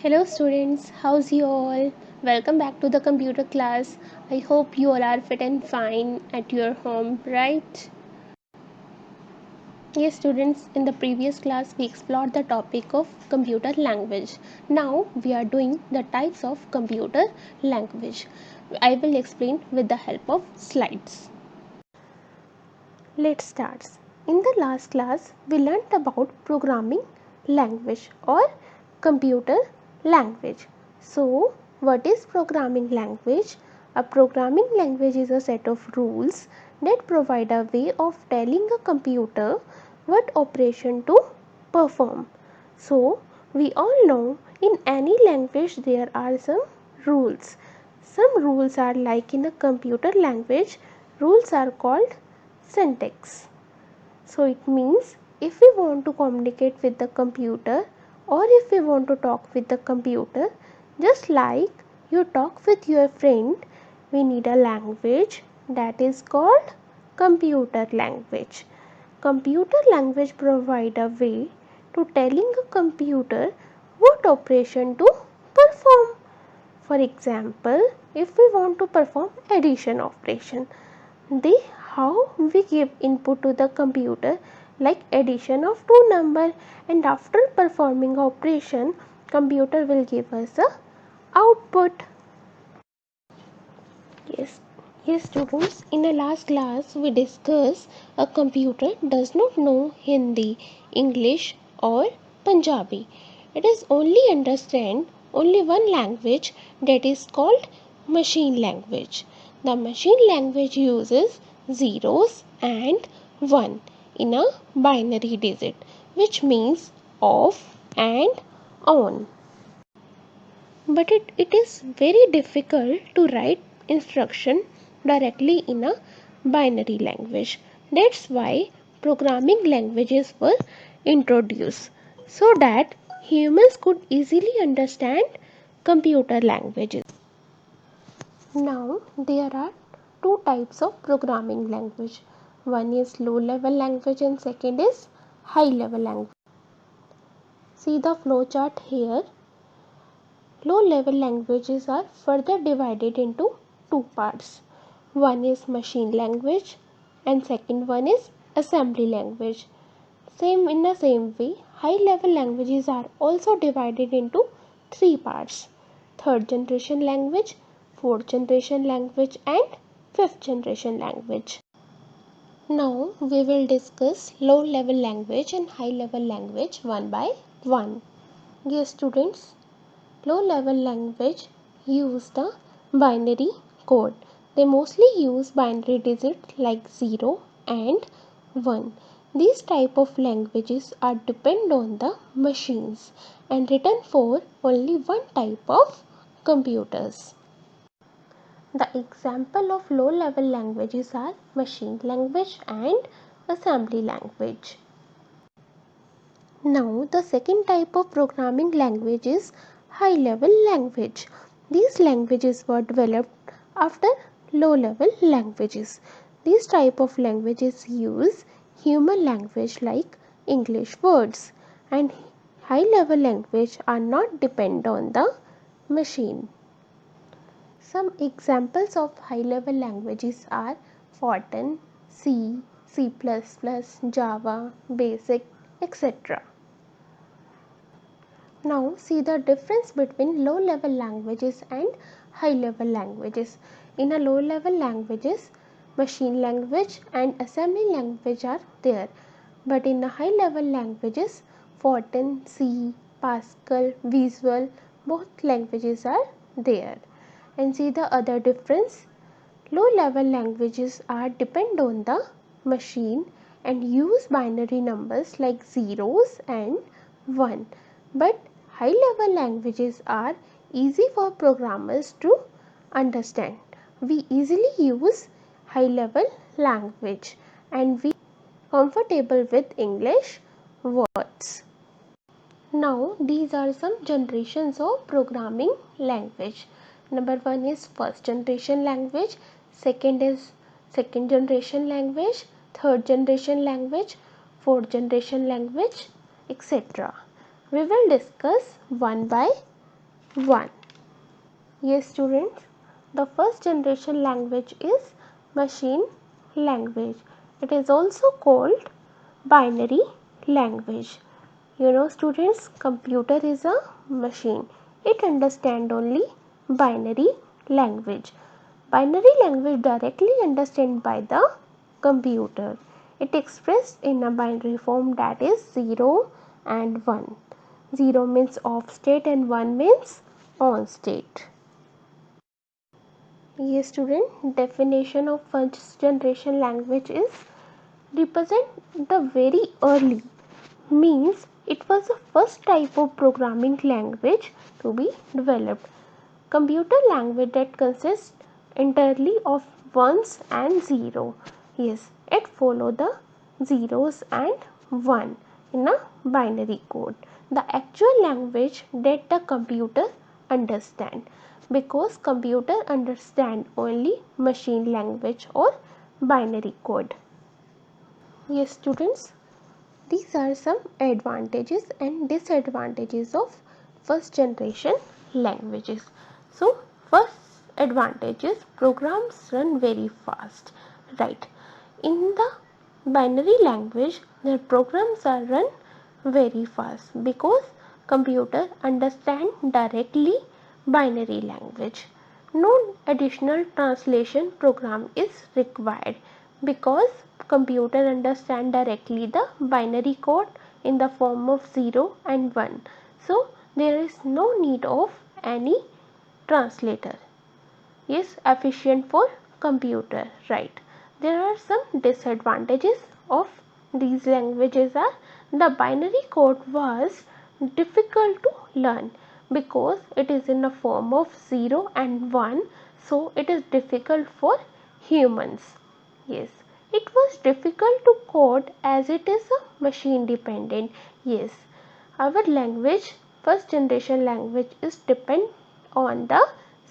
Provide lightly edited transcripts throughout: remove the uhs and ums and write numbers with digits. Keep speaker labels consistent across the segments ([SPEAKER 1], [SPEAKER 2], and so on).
[SPEAKER 1] Hello students, how's you all? Welcome back to the computer class. I hope you all are fit and fine at your home, right? Yes students, in the previous class we explored the topic of computer language. Now we are doing the types of computer language. I will explain with the help of slides. Let's start. In the last class, we learnt about programming language or computer language. So, what is programming language? A programming language is a set of rules that provide a way of telling a computer what operation to perform. So, we all know in any language there are some rules. Some rules are like in a computer language, rules are called syntax. So it means if we want to communicate with the computer or if we want to talk with the computer, just like you talk with your friend, we need a language that is called computer language. Computer language provide a way to telling a computer what operation to perform. For example, if we want to perform addition operation, they how we give input to the computer like addition of two number, and after performing operation computer will give us a output. Yes students, in the last class we discussed a computer does not know Hindi, English or Punjabi. It is only understand only one language, that is called machine language. The machine language uses zeros and 1 in a binary digit, which means off and on. But it is very difficult to write instruction directly in a binary language. That's why programming languages were introduced, so that humans could easily understand computer languages. Now there are two types of programming language. One is low level language and second is high level language. See the flow chart here. Low-level languages are further divided into two parts. One is machine language and second one is assembly language. In the same way, high-level languages are also divided into three parts: third generation language, fourth generation language and fifth generation language. Now we will discuss low-level language and high-level language one by one. Yes students, low-level language use the binary code. They mostly use binary digits like 0 and 1. These type of languages are depend on the machines and written for only one type of computers. The example of low-level languages are machine language and assembly language. Now the second type of programming language is high level language. These languages were developed after low level languages. These type of languages use human language like English words, and high level language are not depend on the machine. Some examples of high level languages are Fortran, C, C++, Java, Basic, etc. Now see the difference between low level languages and high level languages. In a low level languages, machine language and assembly language are there. But in the high level languages, Fortran, C, Pascal, Visual, both languages are there. And see the other difference. Low level languages are depend on the machine and use binary numbers like zeros and 1. But high level languages are easy for programmers to understand. We easily use high level language and we comfortable with English words. Now these are some generations of programming language. Number 1 is first generation language, second is second generation language, third generation language, fourth generation language, etc. We will discuss one by 1. Yes students, the first generation language is machine language. It is also called binary language. You know students, computer is a machine. It understands only binary language. Binary language directly understood by the computer. It expressed in a binary form, that is 0 and 1. 0 means off state and 1 means on state. Yes student, definition of first generation language is represent the very early, means it was the first type of programming language to be developed. Computer language that consists entirely of ones and zero. Yes, it follow the zeros and one in a binary code. The actual language that the computer understand, because computer understand only machine language or binary code. Yes students, these are some advantages and disadvantages of first generation languages. So first advantage is programs run very fast, right? In the binary language, the programs are run very fast because computer understand directly binary language. No additional translation program is required because computer understand directly the binary code in the form of 0 and 1. So there is no need of any translator. Is efficient for computer, right? There are some disadvantages of these languages are the binary code was difficult to learn because it is in the form of 0 and 1, so it is difficult for humans. Yes, it was difficult to code as it is a machine dependent. Yes, our language, first generation language, is depend on the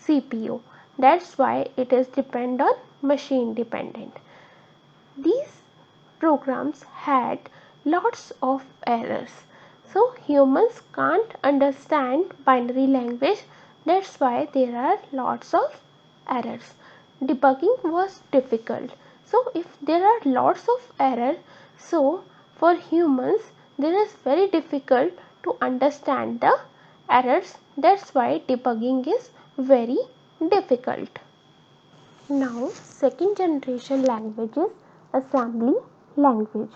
[SPEAKER 1] CPU. That's why it is depend on machine dependent. These programs had lots of errors. So humans can't understand binary language. That's why there are lots of errors. Debugging was difficult. So if there are lots of error, so for humans there is very difficult to understand the errors. That's why debugging is very difficult. Now, second generation language is assembly language.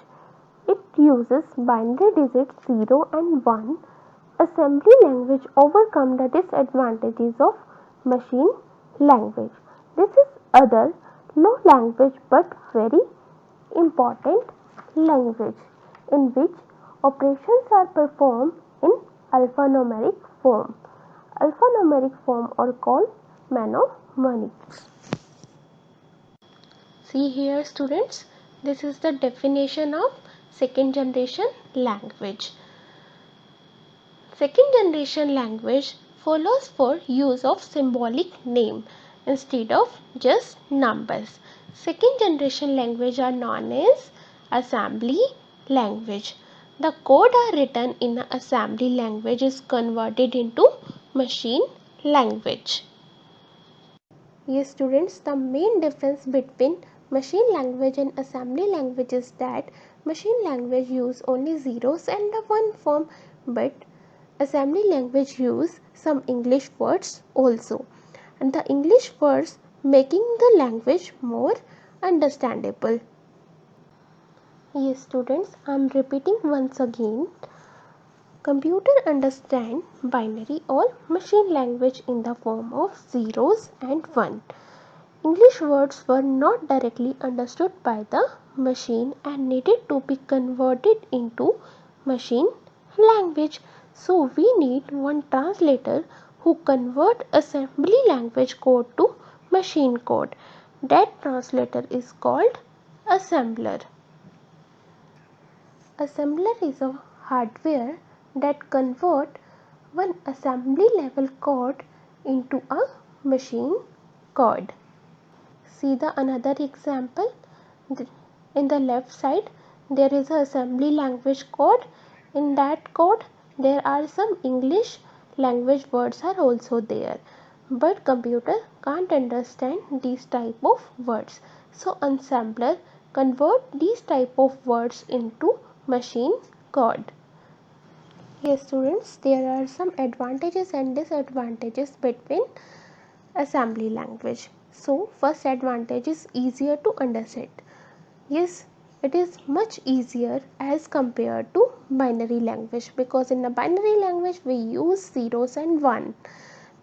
[SPEAKER 1] It uses binary digits 0 and 1. Assembly language overcome the disadvantages of machine language. This is other low language but very important language in which operations are performed in alphanumeric form. Alphanumeric form or called mnemonic. See here students, this is the definition of second generation language. Second generation language follows for use of symbolic name instead of just numbers. Second generation language are known as assembly language. The code are written in assembly language is converted into machine language. Yes students, the main difference between machine language and assembly language is that machine language use only zeros and the one form, but assembly language use some English words also, and the English words making the language more understandable. Yes students, I am repeating once again. Computer understand binary or machine language in the form of zeros and one. English words were not directly understood by the machine and needed to be converted into machine language. So we need one translator who convert assembly language code to machine code. That translator is called assembler. Assembler is a hardware that convert one assembly level code into a machine code. See the another example. In the left side there is a assembly language code. In that code there are some English language words are also there, but computer can't understand these type of words. So assembler convert these type of words into machine code. Yes students, there are some advantages and disadvantages between assembly language. So first advantage is easier to understand. Yes, it is much easier as compared to binary language, because in a binary language we use zeros and one,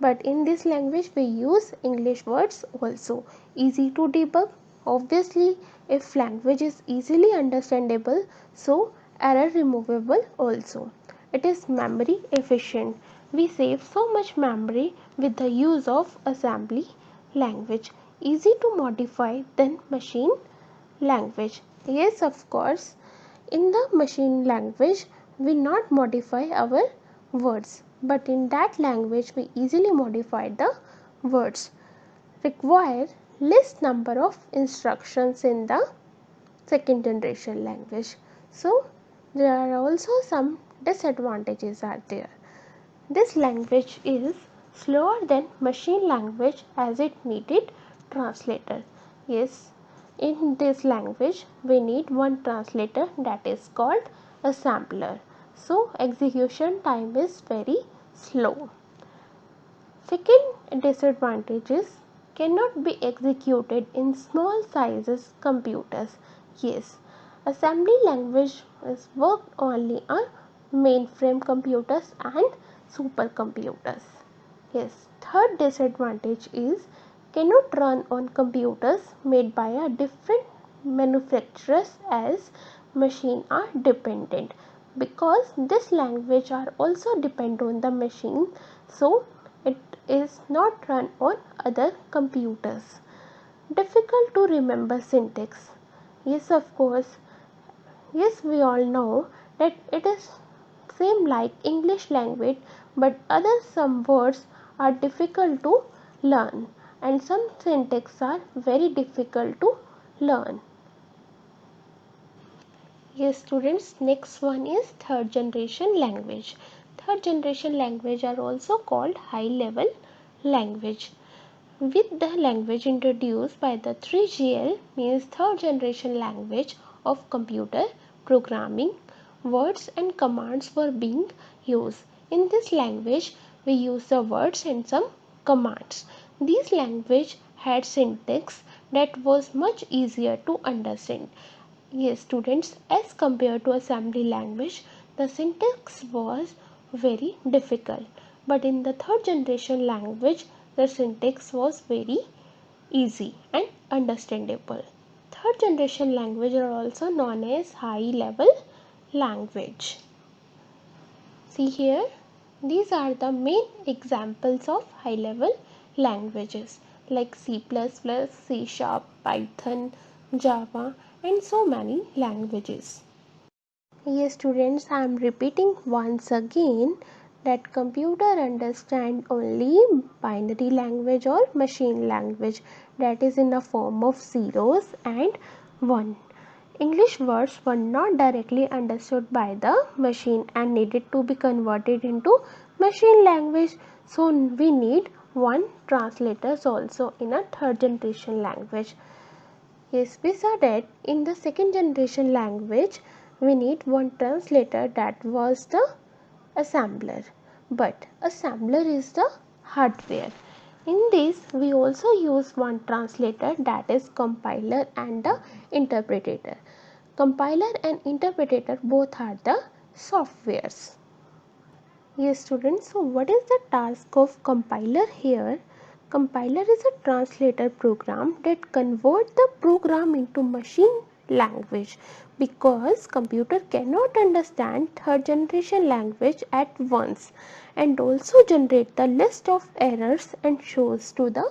[SPEAKER 1] but in this language we use English words also. Easy to debug. Obviously, if language is easily understandable, so error removable also. It is memory efficient. We save so much memory with the use of assembly language. Easy to modify than machine language. Yes, of course, in the machine language we not modify our words, but in that language we easily modify the words. Require less number of instructions in the second generation language. So there are also some disadvantages are there. This language is slower than machine language as it needed translator. Yes, in this language we need one translator, that is called assembler. So execution time is very slow. Second disadvantage is cannot be executed in small sizes computers. Yes, assembly language is worked only on mainframe computers and supercomputers. Yes, third disadvantage is cannot run on computers made by a different manufacturers, as machine are dependent, because this language are also depend on the machine, so it is not run on other computers. Difficult to remember syntax. Yes, of course. Yes, we all know that it is same like English language, but other some words are difficult to learn and some syntax are very difficult to learn. Yes students, next one is third generation language. Third generation language are also called high level language. With the language introduced by the 3GL, means third generation language of computer programming, words and commands were being used. In this language, we use the words and some commands. This language had syntax that was much easier to understand. Yes, students, as compared to assembly language, the syntax was very difficult. But in the third generation language, the syntax was very easy and understandable. Third generation language are also known as high level language. See here, these are the main examples of high level languages like C++, C Sharp, Python, Java and so many languages. Yes students, I am repeating once again that computer understand only binary language or machine language, that is in the form of zeros and one. English words were not directly understood by the machine and needed to be converted into machine language. So we need one translators also in a third generation language. Yes, we saw that in the second generation language we need one translator, that was the assembler. But assembler is the hardware. In this we also use one translator, that is compiler and the interpreter. Compiler and interpreter both are the softwares. Yes students, so what is the task of compiler here? Compiler is a translator program that converts the program into machine language, because computer cannot understand third generation language at once, and also generate the list of errors and shows to the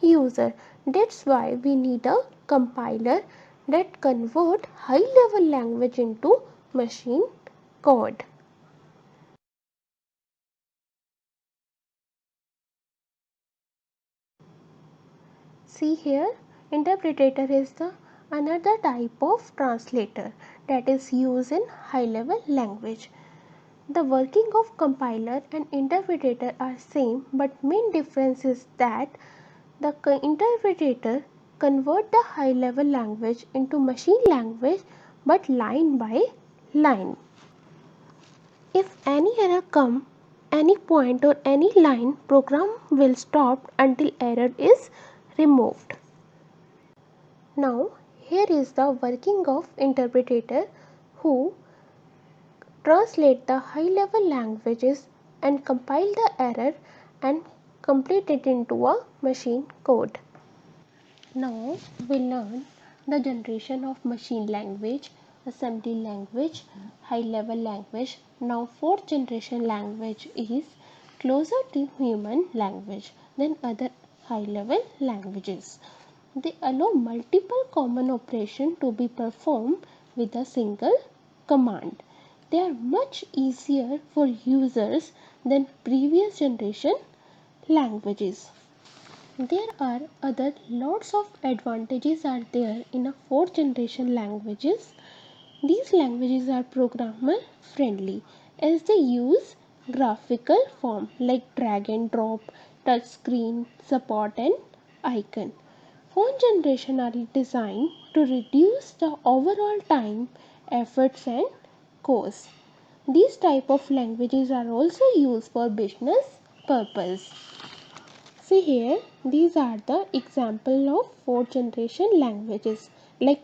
[SPEAKER 1] user. That's why we need a compiler that convert high level language into machine code. See here, interpreter is the another type of translator that is used in high level language. The working of compiler and interpreter are same, but main difference is that the interpreter convert the high level language into machine language, but line by line. If any error come any point or any line, program will stop until error is removed. Now here is the working of interpreter, who translate the high level languages and compile the error and complete it into a machine code. Now we learn the generation of machine language, assembly language, high level language. Now fourth generation language is closer to human language than other high level languages. They allow multiple common operations to be performed with a single command. They are much easier for users than previous generation languages. There are other lots of advantages are there in a fourth generation languages. These languages are programmer friendly as they use graphical form like drag and drop, touch screen, support and icon. Fourth generation are designed to reduce the overall time, efforts and cost. These type of languages are also used for business purpose. See here, these are the example of fourth generation languages like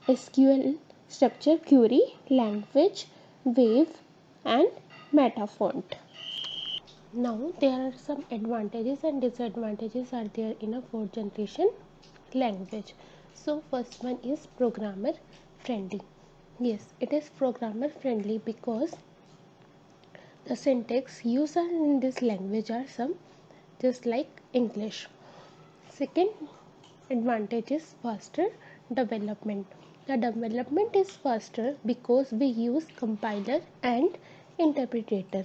[SPEAKER 1] SQL, structure query, language, wave and metafont. Now there are some advantages and disadvantages are there in a fourth generation language. So first one is programmer friendly. Yes, it is programmer friendly because the syntax used in this language are some just like English. Second advantage is faster development. The development is faster because we use compiler and interpreter.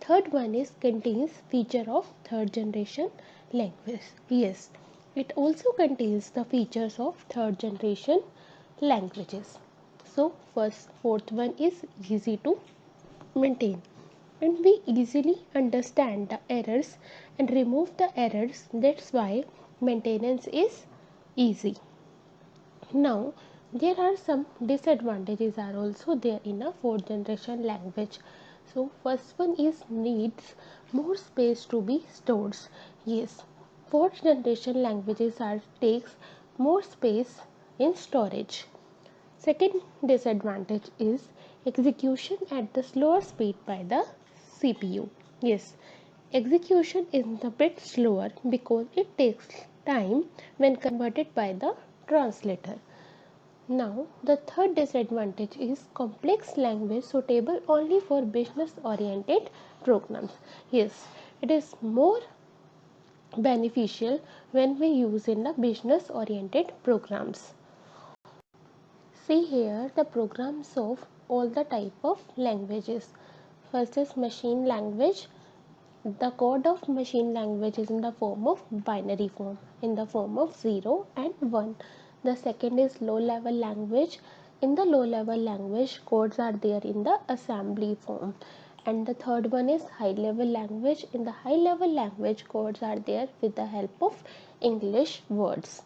[SPEAKER 1] Third one is contains feature of third generation language. Yes, it also contains the features of third generation languages. So fourth one is easy to maintain, and we easily understand the errors and remove the errors. That's why maintenance is easy. Now there are some disadvantages are also there in a fourth generation language. So first one is needs more space to be stored. Yes, fourth generation languages are takes more space in storage. Second disadvantage is execution at the slower speed by the CPU. Yes, execution is a bit slower because it takes time when converted by the translator. Now, the third disadvantage is complex language suitable only for business oriented programs. Yes, it is more beneficial when we use in the business oriented programs. See here the programs of all the type of languages. First is machine language. The code of machine language is in the form of binary form, in the form of 0 and 1. The second is low level language. In the low level language, codes are there in the assembly form. And the third one is high level language. In the high level language, codes are there with the help of English words.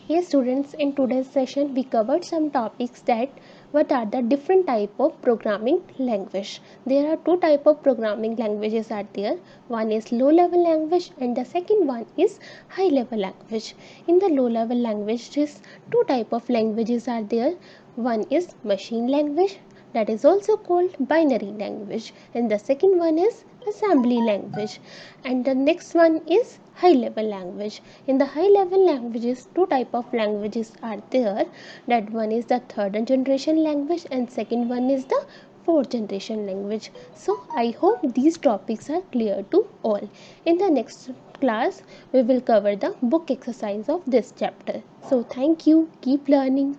[SPEAKER 1] Yes students, in today's session we covered some topics that what are the different type of programming language. There are two type of programming languages are there. One is low level language and the second one is high level language. In the low level languages, two type of languages are there. One is machine language, that is also called binary language, and the second one is assembly language, and the next one is high level language. In the high level languages, two type of languages are there. That one is the third generation language and second one is the fourth generation language. So I hope these topics are clear to all. In the next class we will cover the book exercise of this chapter. So thank you, keep learning.